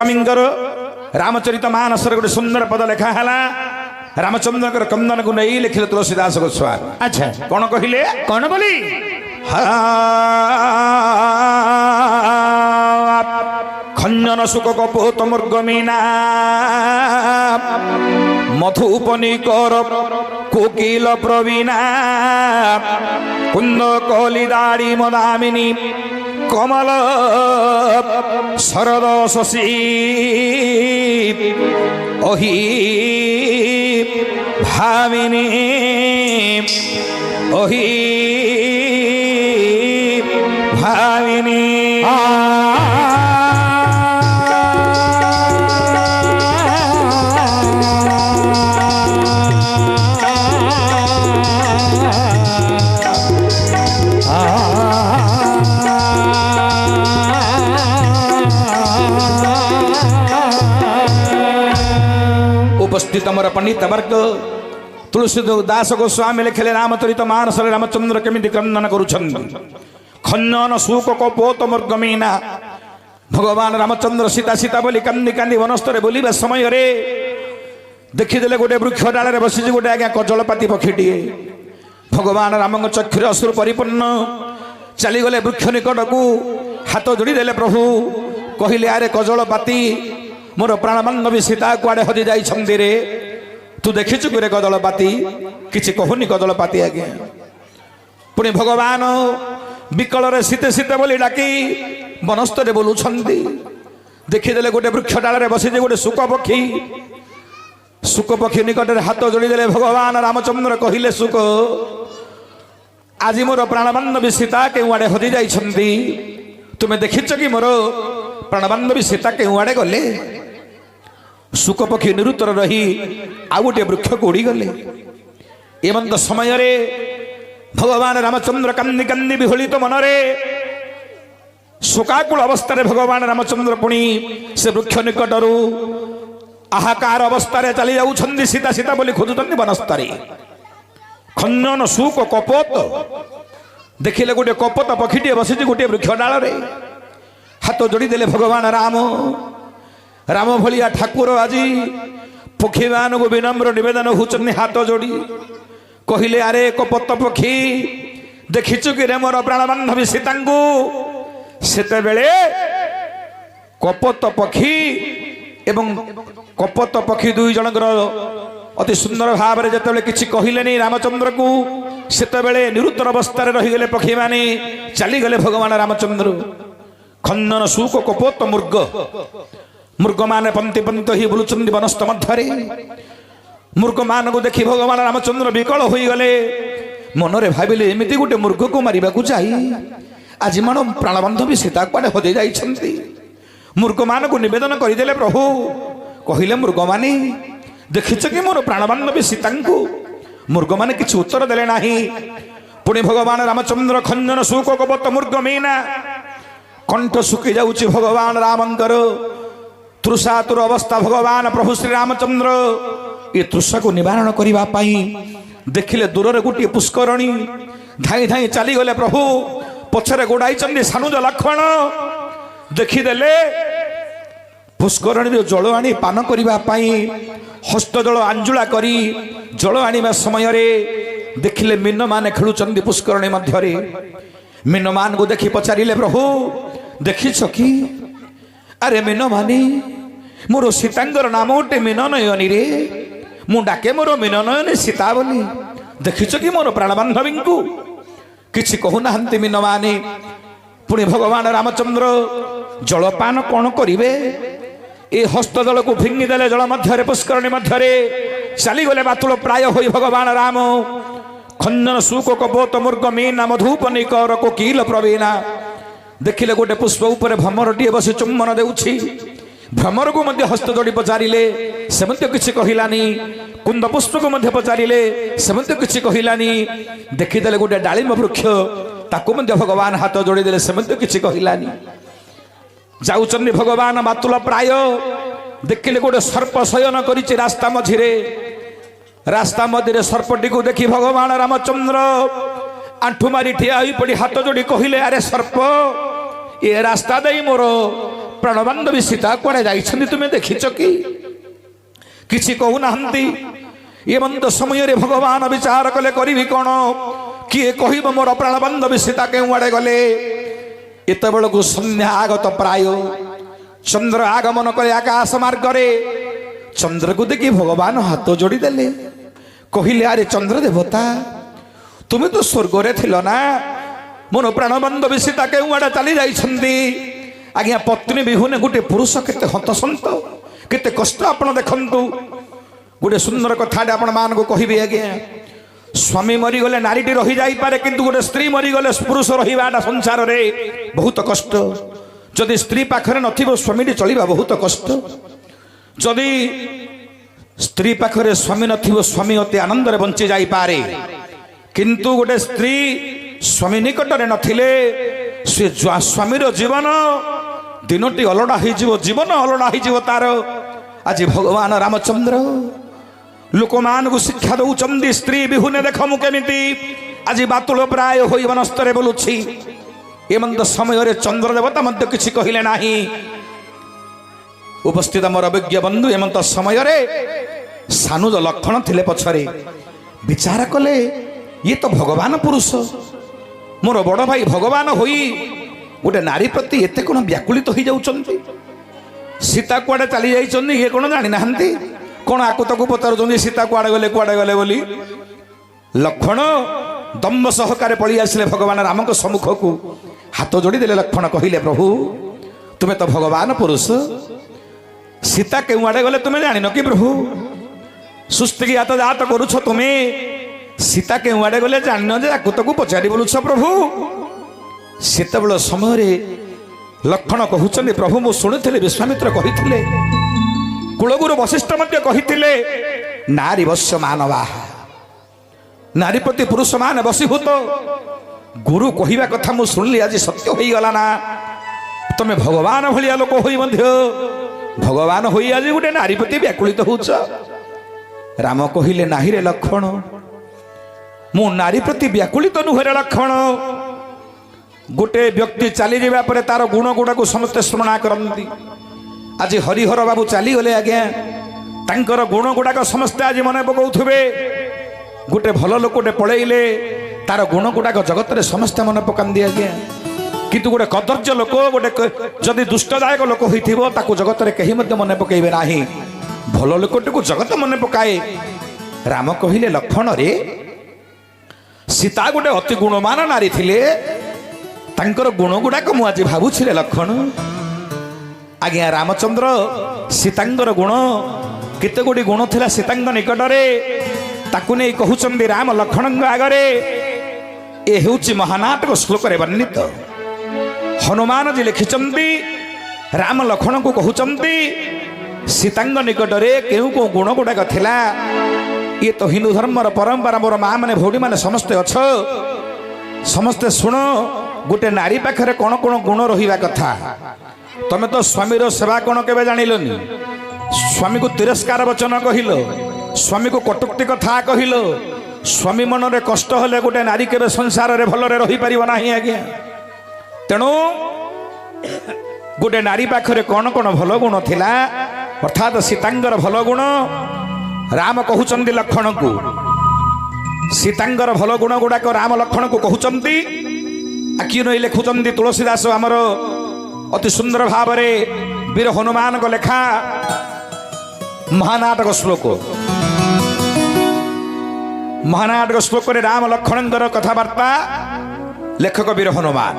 स्वामींकर रामचरित मानस गोटे सुंदर पद लेखा है रामचंद्र कंदन को नहीं लिखिले तुलसीदास गोस्वामी। अच्छा कौन कहले कौन बोली खंजन सुख कपोत मुर्गमीना मधुपनिकर कोकिल प्रवीणा कुंद कली दाड़ी मदामिनी कमल शरद शशि अहि भामिनी अहि भामिनी उपस्थित अमर पंडित वर्ग तुलसीदास गोस्वामी लिखले रामचरित मानस रामचंद्र केमिति क्रंदन करुछन्ति खंजन शोक कपोत मुर्गमीना भगवान रामचंद्र सीता सीता बोली कांदी कांदी वनस्तर बोलिबा समय रे देखिदेले गोटे वृक्ष डाल बसी गोटे आज्ञा कजलपाती पक्षीटीए भगवान राम चक्षुर असुर परिपूर्ण चलीगले वृक्ष निकट को हाथ जोड़ी देले प्रभु कहले आरे कजलपाती मोर प्राणबान्धवी सीता कुआडे हजि जाइछन्ति रे तू देखिछु रे कजलपाती किछि कहूनी कजलपाती आज्ञा पुणी भगवान विकल रे शीते शीते बोली डाकी वनस्तर बोलुछन्ति देखिदेले गोटे वृक्ष डाल बसी गोटे शुक पक्षी निकट हाथ जोड़ी देले भगवान रामचंद्र कहले शुक आज मोर प्राणबान्धवी सीता केउ आडे हजि जाइछन्ति तुमे देखिछ कि मोर प्राणबान्धवी सीता केउ आडे गले शुक पक्षी निरुत्तर रही आ गोटे वृक्ष को उड़ी गले एवं समय भगवान रामचंद्र कांदी कांदी विहलित मनरे शोकाकुल अवस्था भगवान रामचंद्र पुणी से वृक्ष निकटरू आहाकार अवस्था चली जाऊँ सीता सीता बोली खोजुंट वनस्तर खंजन शोक कपोत देखिले गोटे कपोत पक्षीटे बसी गोटे वृक्ष डाल हाथ जोड़ी देले भगवान राम राम भलिया ठाकुर आज पक्षी मान को विनम्र निवेदन होचन हाथ जोड़ी कहले आरे कपोत पक्षी देखिचु कि रे मोर प्राणबान्धवी सीता सेते बेले कपोत पक्षी एवं कपोत पक्षी दुई जनकर अति सुंदर भाव में जिते किसी कहले रामचंद्र को सेते निरुत्तर अवस्था रहीगले पक्षी माने चलीगले भगवान रामचंद्र खंजन शोक कपोत मृग मृग मान पंक्ति पंक्ति ही बुलुचंदी वनस्थ मध्य मृग मान को देखी भगवान रामचंद्र विकल हो गले मनरे भाविले एमती गोटे मृग को मारिबा को जाई आज मन प्राणबान्धवी सीता कुआडे हजि जाइछन्ति मृग मान को निवेदन करदेले प्रभु कहले मृग माने देखिछ कि मोर प्राणबान्धवी सीता को मृग माने किछि उत्तर देले नाही पुणी भगवान रामचंद्र खंजन शोक कपोत मृग मीना कंठ सुखी जाउछि भगवान रामंकर तृषातुर अवस्था भगवान प्रभु श्री रामचंद्र ये तृषा को निवारण करने पाई देखिले दूर रे गोटे पुष्करणी धाई धाई चली गले प्रभु पछरे गोड़ाई सानुज लक्ष्मण देखीदेले पुष्करणी जल आनी पान करने हस्त जल आंजुला करी जल आनिबा समय रे देखिले मीन माने खेलुचंदी पुष्करणी मध्य मीन मान को देखी पचारिले प्रभु देखिछ कि अरे मीन मानी मोर सीतांगर नाम उठे मीन नयनी रे मु डाके मोर मीन नयनी सीता बोली देखिछ कि मोर प्राणबान्धवी को किछि कहूना मीन माने पुणी भगवान रामचंद्र जलपान कौन करिवे ए हस्त जल को फिंगी देले जल मध्य पुष्करणी मध्य चली गले बातुल प्राय होई भगवान राम खंजन शोक कपोत मृग मीना मधुपनिकर कोकिल प्रवीणा देखिले गोटे पुष्प उपरे भ्रमरटीए बसी चुम्बन देउछि भ्रमर को मध्य हस्त जोड़ी पचारिले से किसी कहलानी कुंद पुष्प को मध्य पचारिले से किसी कहलानी देखीदेले गोटे डालिम वृक्ष ताकू मध्य भगवान हाथ जोड़ी देले से किसी कहलानी जाउचन्दी भगवान बातुल प्राय देखिले गोटे सर्प शयन करिछि रास्ता मझिरे सर्पटी को देखी भगवान रामचंद्र आंठू मारी ठिया पड़ी हाथ जोड़ी कहले अरे सर्प ये रास्ता दे मोर प्राणबान्धवी सीता कुआड़े जाइछन्ति तुमे देखिछ कि किछि कहूना एमंत समय भगवान विचार कले करी कौन किए कह मोर प्राणबान्धवी सीता केउ आड़े गले एत बेलू संध्या आगत प्राय चंद्र आगमन करे आकाश मार्गरे चंद्र को देखी भगवान हाथ जोड़ी देले कहले अरे चंद्र देवता तुम्हें तो स्वर्ग रे थिल ना मोर प्राणबान्धवी सीता केउ आड़े चली जाइछन्ति आज्ञा पत्नी विहुने गोटे पुरुष केते हतसंत केते कष्ट आपण देखंतु गोटे सुंदर कथा आपण मान को कहबे आज्ञा स्वामी मरीगले नारीटी रही जाई पारे किंतु गोटे स्त्री मरीगले पुरुष रहीबाटा संसार रे बहुत कष्ट जदि स्त्री पाखरे नथिबो स्वामीटी चलिबा बहुत कष्ट जदि स्त्री पाखरे स्वामी नथिबो स्वामी अति आनंद रे बंची जाई पारे किंतु गोटे स्त्री स्वामी निकट रे नथिले से स्वामीर जीवन दिनटी अलड़ा हो जीवन अलड़ा हो तार आज भगवान रामचंद्र लोक मान को शिक्षा दौरान स्त्री विहुने देख मुकेमी आज बातुल प्राय हो वनस्तर बोलुछि एमंत समय चंद्र देवता मध्य किछि कहिले नाही उपस्थित मोर अभिज्ञ बंधु एमंत समय सानुज लक्षण थिले पछरे विचार कले ये तो भगवान पुरुष मोर बड़ भाई भगवान होई गोटे नारी प्रति एते कोन व्याकुलित हो जाउछन्ति सीता कुआडे चली जाइछन्ति ये कोन जानि नाहंती कोन आकु तकु पचारुछन्ति सीता कुआडे गले बोली लक्षण दम्भ सहकारे पळी आसिले भगवान राम को सम्मुख को हाथ जोड़ी देले लक्षण कहिले प्रभु तुम्हें तो भगवान पुरुष सीता केउ आडे गले तुम्हें जानिन कि प्रभु सुस्ती हाथ जात करूछ तुम्हें सीता केउ आडे गले जानिन जे आकु तकु पचारि बोलुछ प्रभु सेतबेल समय लक्षण कहते प्रभु मु शुणी विश्वामित्र कही कुलगुरु वशिष्ठ कही नारी वश्य मानवा नारी प्रति पुरुष मान बसीभूत गुरु कहवा कथा मु शुणिली आज सत्य हो गला ना तमें भगवान भाया लोक हो भगवान हो आज गोटे नारी प्रति व्याकुलित होच राम कहले नाही रे लक्षण मु नारी प्रति व्याकुलित नुहे लक्षण गोटे व्यक्ति चली जावा पर तार गुण गुड़ा को समस्ते स्मरणा करती आज हरिहर बाबू चली गले आज्ञा तांकर गुण गुड़ाक समस्ते आज मन पकाउथुबे गोटे भल लोकटे पलैले तार गुण गुड़ाक जगत रे समस्ते मन पकांदी आज्ञा किंतु गोटे कदर्य लोक गोटे जदि दुष्टदायक लोक होइथिबो ताकू जगत रे कहीं मध्य मन पकाइबे नाही भल लोकटे को जगत मन पकाए राम कहिले लक्षण रे सीता गोटे अति गुणमान नारी थिले तांकर गुण गुड़ाक मु आज भावुछि रे लक्षण आज्ञा रामचंद्र सीतांगर गुण केते गोटी गुण थिला सीतांग निकटरे ताकू नै कहउचंदी राम लक्षण आगरे ए हेउछि महानाटक श्लोक रे वर्णित हनुमान जी लिखिचंदी राम लक्षण को कहउचंदी सीतांग निकटरे केउ को गुण गुड़ाक थिला ये तो हिंदू धर्म परंपरा मोर माँ माने भौणी माने समस्ते अछ समस्ते शुण गोटे नारी पाखरे कौन कौन गुण रहिबा कथा तमे तो स्वामीर सेवा कौन केबे जानिलनी स्वामी को तिरस्कार वचन कहिलो स्वामी को कटुक्ति कथा कहिलो स्वामी मन रे कष्ट हले गोटे नारी केबे संसार रे भल रे रही परिबो नाही आज्ञा तेणु गोटे नारी पाखरे कौन कौन भल गुण थिला अर्थात सीतांगर भल गुण राम कहउचंदी लक्षण को सीतांगर भल गुण गुड़ाक राम लक्षण को कहउचंदी आखि नई लिखुचंदी तुलसीदास आमर अति सुंदर भाव वीर हनुमान को लेखा महानाटक श्लोक रे राम लक्षण कथबार्ता लेखक वीर हनुमान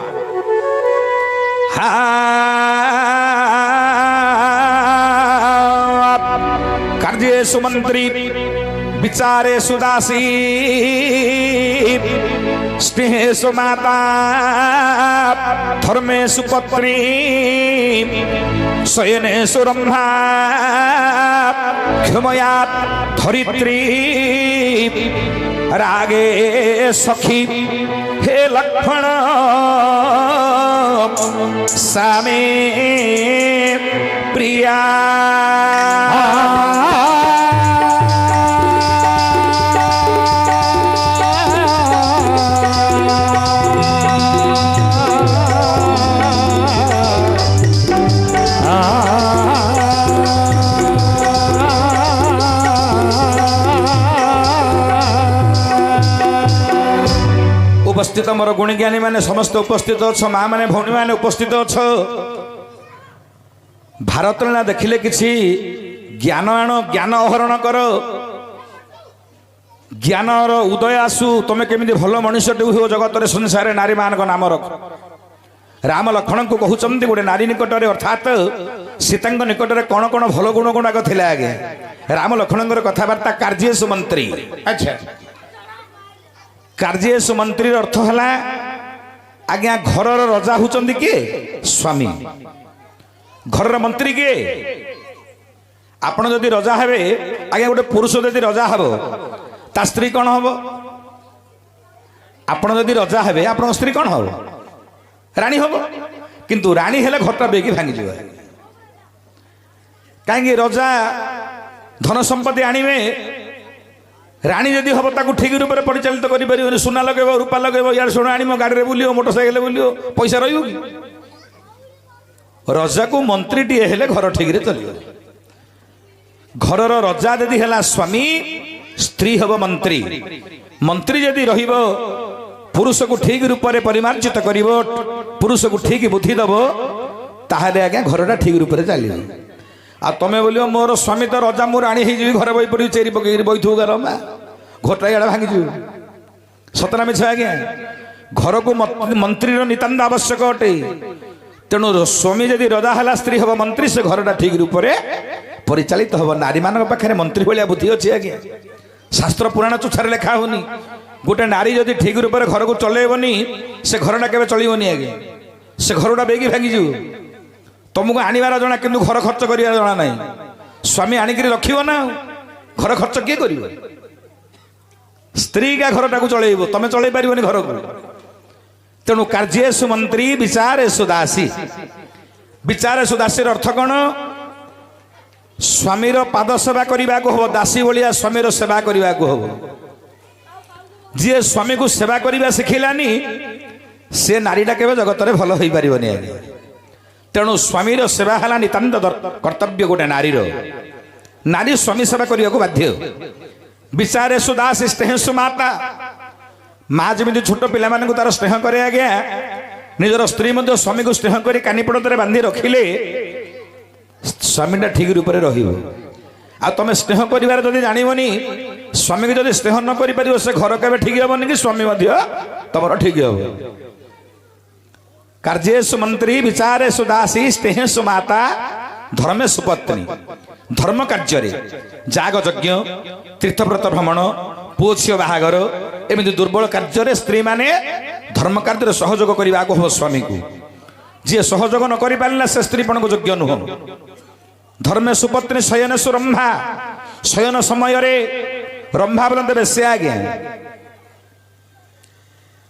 कार्ये सुमंत्री विचारे सुदासी स्नेहेषु माता धर्मेषु पत्नी शयनेषु रम्भा क्षमयात् धरित्री रागे सखी हे लक्ष्मण सामे प्रिया उपस्थित मोर गुणज्ञानी माने समस्त उपस्थित अछ माँ माने भौणी माने उपस्थित अछ भारत ना देखिले किछि ज्ञान आण ज्ञान आहरण कर ज्ञान उदय आसु तुम केमी भल मनुष्यटे हो जगत संसार नारी मान नाम रख राम लक्ष्मण को कहते गोटे नारी निकट में अर्थात सीता निकट में कौन कौन भल गुण गुणाक थिला आगे राम लक्ष्मण कथबार्ता कार्येषु मंत्री। अच्छा कार्येषु मंत्री अर्थ है आज्ञा घर रजा होचंदी किए स्वामी घर मंत्री किए आपण जदि रजा हेबे आज्ञा गोटे पुरुष जदि रजा हेबो ता स्त्री कौन हम आपण जदि रजा हेबे आपण स्त्री कौन हम राणी हम किंतु राणी हेले घरटा बेगी भांगी जीव कहीं रजा धन संपत्ति आणवे राणी जदि हम ताकू ठीक रूप से परिचालित कर सुना लगे रूपा लगे यार सोना आण गाड़ी में बुलियो मोटरसाइकेल बुलियो पैसा रही रजा को मंत्री टी हेले घर ठीक चलिए घर रजा यदि है स्वामी स्त्री हम मंत्री मंत्री यदि रहिबो पुरुष को ठीक रूप से परिमार्जित कर पुरुष को ठीक बुद्धि दब ताहले आज्ञा घरटा ठीक रूप से चलो आ तुम बोलो मोर स्वामी तो रजा मु राणी हो घर बही पड़ी चेरी पकड़ बैठू गर माँ घोटा इड़ा भांगी सतना मिछ आज्ञा घर को मंत्री नितांत आवश्यक अटे तेणु स्वामी जदि रजा है स्त्री हम मंत्री से घरटा ठीक रूप से परिचालित हम नारी मान पाखे मंत्री भाया बुद्धि अच्छी आज्ञा शास्त्र पुराण चुछार लिखा होनी गोटे नारी जदि ठीक रूप से घर को चलेबनी से घरटा के चलनी आगे से घरटा बेगी भांगी तुमको आणवार जना कि घर खर्च कर जना ना स्वामी आणिक रखियो ना घर खर्च किए कर स्त्री का घरटा को चल तुम चल पार घर को तेणु कार्येषु मंत्री विचारेषु दासी विचारेषु दासी अर्थ कौन स्वामीर पाद सेवा करने को हम दासी भाया स्वामीर सेवा करने को हम जी स्वामी को सेवा करने शिखिलानी से नारीटा के जगत में भल हो पारनि आगे तेणु स्वामीर सेवा है नितांत कर्तव्य गोटे नारीर नारी स्वामी सेवा करने को बाध्य विचारेषु दासी स्नेहसु माता माँ जमी छोट पिला तार स्नेह करे आज्ञा निजर स्त्री स्वामी को स्नेह कर कानीपड़े बांधि रखिले स्वामीटा ठीक रूप से आ तुम स्नेह कर जानवनी स्वामी को जब स्नेह न कर से घर के ठीक हेनी कि स्वामी तुम ठीक हे कार्येषु मंत्री विचारेषु दासी स्नेहसु माता धर्मेषु पत्नी धर्म कार्य जाग यज्ञ तीर्थव्रत भ्रमण पुओ झील बाहागर एमती दुर्बल कार्य स्त्री माने धर्म कार्य सहयोग करने को हम स्वामी को जी सहयोग न कर पारा से स्त्रीपण को योग्य नुह धर्मेषु पत्नी शयनेषु रंभा शयन समय रंभा बोलते बेश्या आज्ञा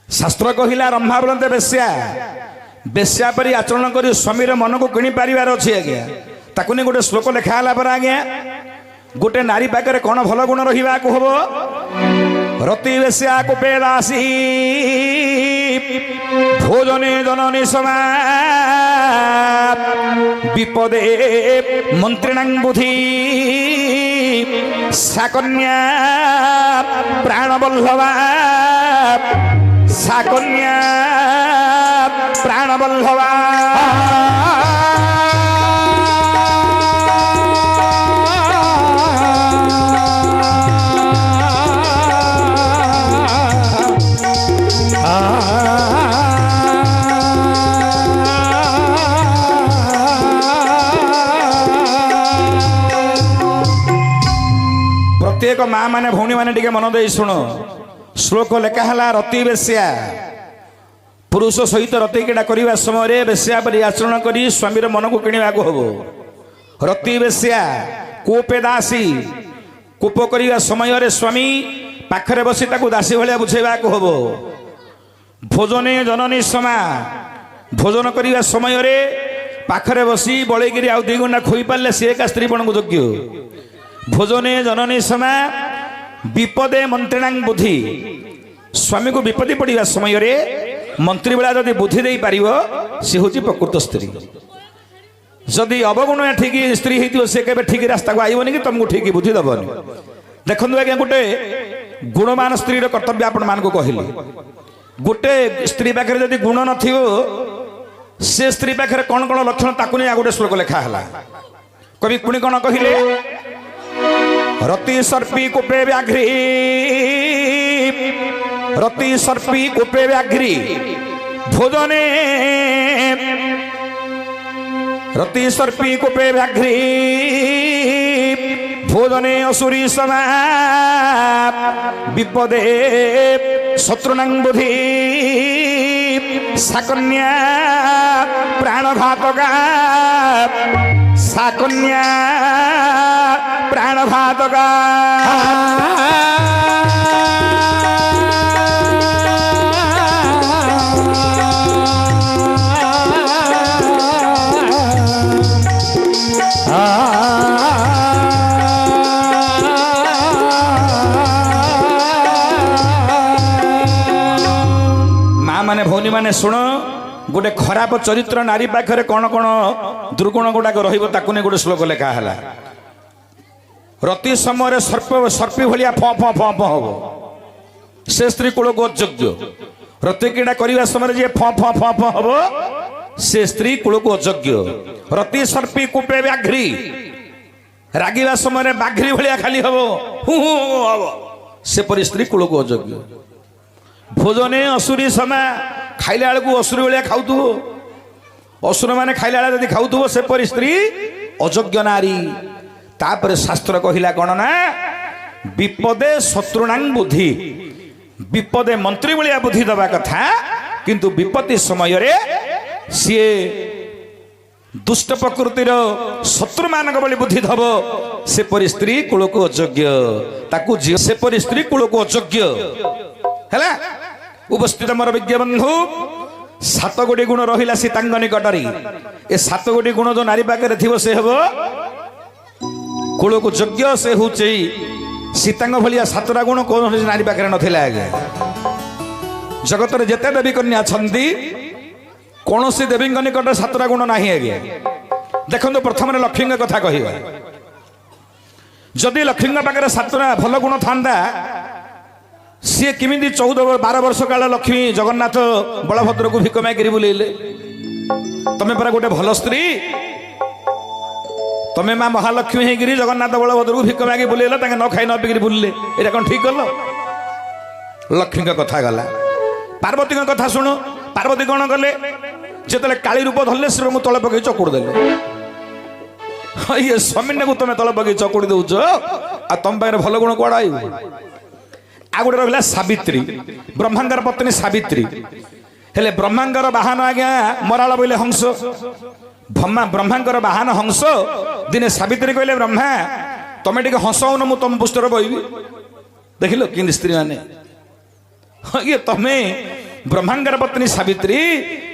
शास्त्र कहला रंभा बोलते बेश्या बेश्या परी आचरण कर स्वामीर मन को किणी पारिबार अच्छी आज्ञा ताकू नहीं गोटे श्लोक लिखाला पर आज्ञा गोटे नारी पाखे कौन भल गुण रहा को हम रति बेश्या कुपे दासी भोजने जननी समा विपदे मंत्रिणां बुद्धि साकन्या प्राणबल्लभा साकन्या प्राणबल्लभा प्रत्येक माँ माने भौणी माने टिके मन दे शुण श्लोक लेखा है रति बेश्या पुरुष सहित रति क्रीड़ा करने समय बेश्या परी आचरण कर स्वामीर मन को किणवा को हम रति बेश्या कोपे दासी कोप करने समय स्वामी पाखरे बसी ताकू दासी भाया बुझेवा को हम भोजने जननी समा भोजन करने समय पाखरे बसी बड़ेगिरी आउ 2 गुणा खोई पारे सी एका स्त्रीपण को योग्य भोजने जननी समा विपदे मंत्रिणां बुद्धि स्वामी को विपत्ति पड़ा समय मंत्री बेला जदि बुद्धि दे पार सी हूँ प्रकृत स्त्री जदि अवगुण ठीक स्त्री हो सी के ठीक रास्ता को आईबनी कि तुमको ठीक बुद्धि दबनी देखो आज्ञा गोटे गुणमान स्त्री कर्तव्य आपण मान को कहली गोटे स्त्री पाखे जदि गुण नथिबो से स्त्री पाखे कौन कौन लक्षण ताकू नहीं गोटे श्लोक लिखा है कवि पुणी कौन कहले रति सर्पी कूपे व्याघ्री रति सर्पी कूपे व्याघ्री भोजने रति सर्पी कूपे व्याघ्री भोजने असुरी समा विपदे शत्रुनां बुद्धि साकन्या प्राणघातका साकन्या प्राणघातका माने भौनी माने शुण गोटे खराब चरित्र नारी पाखे कौन कौन दुर्गुण गुड़ाक रोने गोटे श्लोक लिखा है रति समय सर्पी भाया फ फ फ फ हम से स्त्री कूल को अयोग्य रति क्रीड़ा करने समय जी फ फ फ फ हम से स्त्री कूल को अयोग्य रति सर्पी कूपे व्याघ्री रागिवा समय बाघ्री भाया खाली हम हम से परी स्त्री कूल को अयोग्य भोजने असुरी समय खाइला बेलू असुरी भाया खाऊ असुर मैंने खाइला बेले खाऊ से परी स्त्री अयोग्य नारी तापर शास्त्र कहला कौन ना विपदे शत्रुणां बुद्धि विपदे मंत्री भाया बुद्धि दबा कथा किंतु विपत्ति समय रे सी दुष्ट प्रकृतिर शत्रु मान बुद्धि दब से परी स्त्री कूल को अयोग्य ताकू से परी स्त्री कूल को अयोग्य है उपस्थित मोर विज्ञ बंधु 7 गोटी गुण रहिला सीतांग निकटरी ए 7 गोटी गुण जो नारी पाखे थी से हम कूल को योग्य से हूँ सीतांग भाया 7टा गुण कौन नारी पाखे नाला आगे जगत में जिते देवी कन्या छंदी कौन सी देवी निकट 7टा गुण ना आगे देखो प्रथम लक्ष्मी कथा कह जदि लक्ष्मी पाखे 7टा भल गुण था सी किमी 14-12 वर्ष काल लक्ष्मी जगन्नाथ बलभद्र को भिक मागिरी बुलेले तमें परा गोटे भल स्त्री तमें माँ महालक्ष्मी होगी जगन्नाथ बलभद्र को भिक मागी बुलेल न खाई न पिकी बुलले ये कौन ठीक कल लक्ष्मी कथा गला पार्वती कथा शुण पार्वती कौन कले जिते काली रूप धरले श्री को तले पकई चकुड़ देले ये स्वामी को तुम तले पकई चकुड़ी दौच आ तुम पाखे भल गुण कड़ा आ गोटे रहा सावित्री ब्रह्मांगर पत्नी सावित्री हेले ब्रह्मांगर बाहन आज्ञा मराल बोले हंस ब्रह्मांगर बाहन हंस दिने सावित्री कहले ब्रह्मा तमें टे हंस हो मुझे तुम पुष्टर बहबी देख लो कि स्त्री मैंने ये तमें ब्रह्मांगर पत्नी सावित्री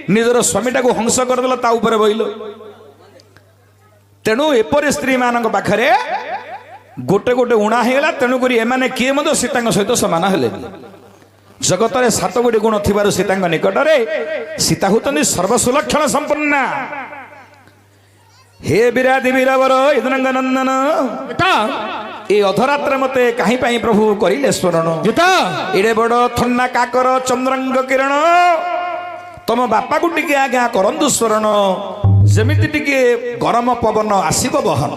निजर स्वामीटा को हंस करदेल ता बहल तेणु एपरी स्त्री मान पाखे गोटे गोटे उणा होगा तेणुक एमाने किए मत सीता सहित सामान हेले जगत में 7 गोटी गुण थी सीता निकट में सीता होती सर्वसुलक्षण संपन्ना हे विराधि वीरवर यदुनंग नंदन ए अधरात्र मते कहीं प्रभु करिले स्मरण एडे बड़ थन्ना काकर चंद्रंग किरण तुम बापा को टिके आज्ञा करंदु स्मरण जमिति टिके गरम पवन आसीब बहन